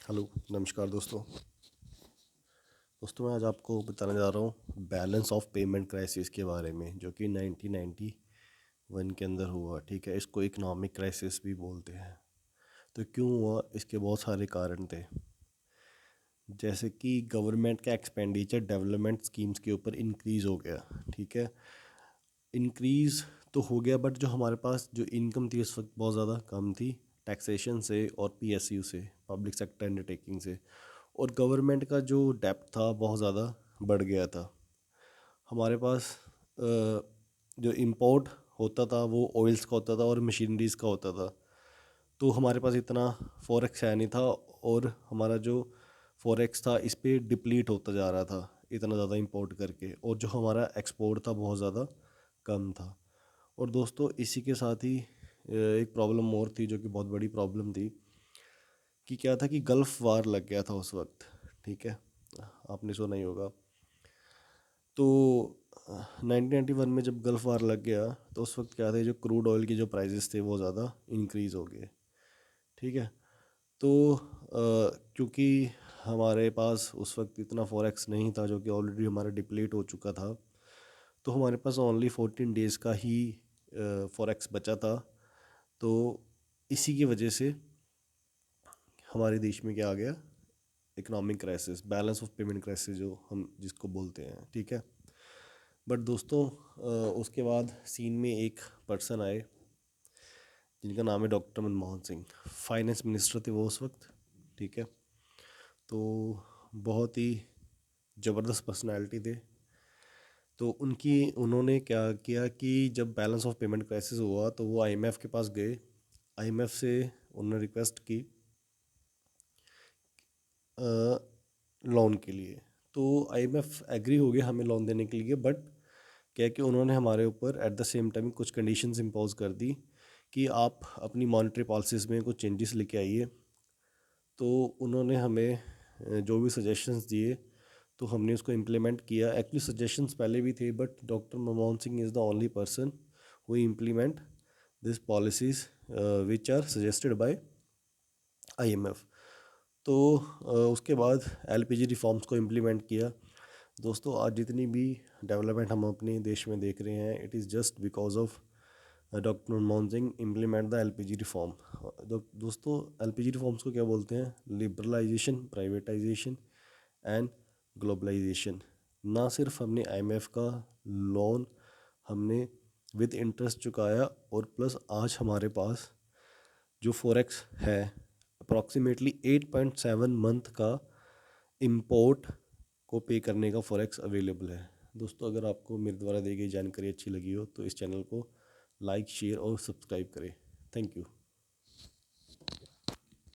Hello, नमस्कार दोस्तों। मैं आज आपको बताने जा रहा हूँ बैलेंस ऑफ पेमेंट क्राइसिस के बारे में, जो कि 1991 के अंदर हुआ। ठीक है, इसको इकोनॉमिक क्राइसिस भी बोलते हैं। तो क्यों हुआ, इसके बहुत सारे कारण थे। जैसे कि गवर्नमेंट का एक्सपेंडिचर डेवलपमेंट स्कीम्स के ऊपर इंक्रीज़ हो गया। ठीक है, इंक्रीज़ तो हो गया, बट जो हमारे पास जो इनकम थी उस वक्त बहुत ज़्यादा कम थी, टैक्सेशन से और पीएसयू से, पब्लिक सेक्टर अंडरटेकिंग से। और गवर्नमेंट का जो डेप्थ था बहुत ज़्यादा बढ़ गया था। हमारे पास जो इंपोर्ट होता था वो ऑयल्स का होता था और मशीनरीज़ का होता था। तो हमारे पास इतना फॉरेक्स है नहीं था, और हमारा जो फॉरेक्स था इस पे डिप्लीट होता जा रहा था इतना ज़्यादा इंपोर्ट करके, और जो हमारा एक्सपोर्ट था बहुत ज़्यादा कम था। और दोस्तों, इसी के साथ ही एक प्रॉब्लम और थी, जो कि बहुत बड़ी प्रॉब्लम थी, कि क्या था कि गल्फ़ वार लग गया था उस वक्त। ठीक है, आपने सुना ही होगा। तो 1991 में जब गल्फ़ वार लग गया, तो उस वक्त क्या थे, जो क्रूड ऑयल के जो प्राइसेस थे वो ज़्यादा इंक्रीज़ हो गए। ठीक है, तो क्योंकि हमारे पास उस वक्त इतना फॉरेक्स नहीं था, जो कि ऑलरेडी हमारा डिप्लीट हो चुका था, तो हमारे पास ओनली 14 डेज़ का ही फॉरेक्स बचा था। तो इसी की वजह से हमारे देश में क्या आ गया, economic crisis, balance of payment crisis जो हम जिसको बोलते हैं। ठीक है, बट दोस्तों, उसके बाद सीन में एक पर्सन आए जिनका नाम है doctor Manmohan Singh. Finance minister थे वो उस वक्त। ठीक है, तो बहुत ही ज़बरदस्त पर्सनालिटी थे। तो उन्होंने क्या किया कि जब बैलेंस ऑफ पेमेंट क्राइसिस हुआ तो वो आईएमएफ के पास गए। आईएमएफ से उन्होंने रिक्वेस्ट की लोन के लिए। तो आईएमएफ एग्री हो गया हमें लोन देने के लिए, बट क्या है कि उन्होंने हमारे ऊपर एट द सेम टाइम कुछ कंडीशंस इम्पोज कर दी कि आप अपनी मॉनेटरी पॉलिसीज़ में कुछ चेंजेस लेके आइए। तो उन्होंने हमें जो भी सजेशंस दिए, तो हमने उसको इम्प्लीमेंट किया। एक्चुअली सजेशंस पहले भी थे, but doctor Manmohan Singh is the only person who implement this policies which are suggested by IMF. तो उसके बाद एलपीजी रिफॉर्म्स को इम्प्लीमेंट किया। दोस्तों, आज जितनी भी डेवलपमेंट हम अपने देश में देख रहे हैं, it is just because of doctor Manmohan Singh implement the LPG reform. दोस्तों, एलपीजी रिफॉर्म्स को क्या बोलते हैं? Liberalisation, privatisation and globalisation. ना सिर्फ हमने आईएमएफ का लोन हमने विद इंटरेस्ट चुकाया, और प्लस आज हमारे पास जो फॉरेक्स है, अप्रॉक्सीमेटली 8.7 मंथ का इम्पोर्ट को पे करने का फॉरेक्स अवेलेबल है। दोस्तों, अगर आपको मेरे द्वारा दी गई जानकारी अच्छी लगी हो तो इस चैनल को लाइक, शेयर और सब्सक्राइब करें। Thank you.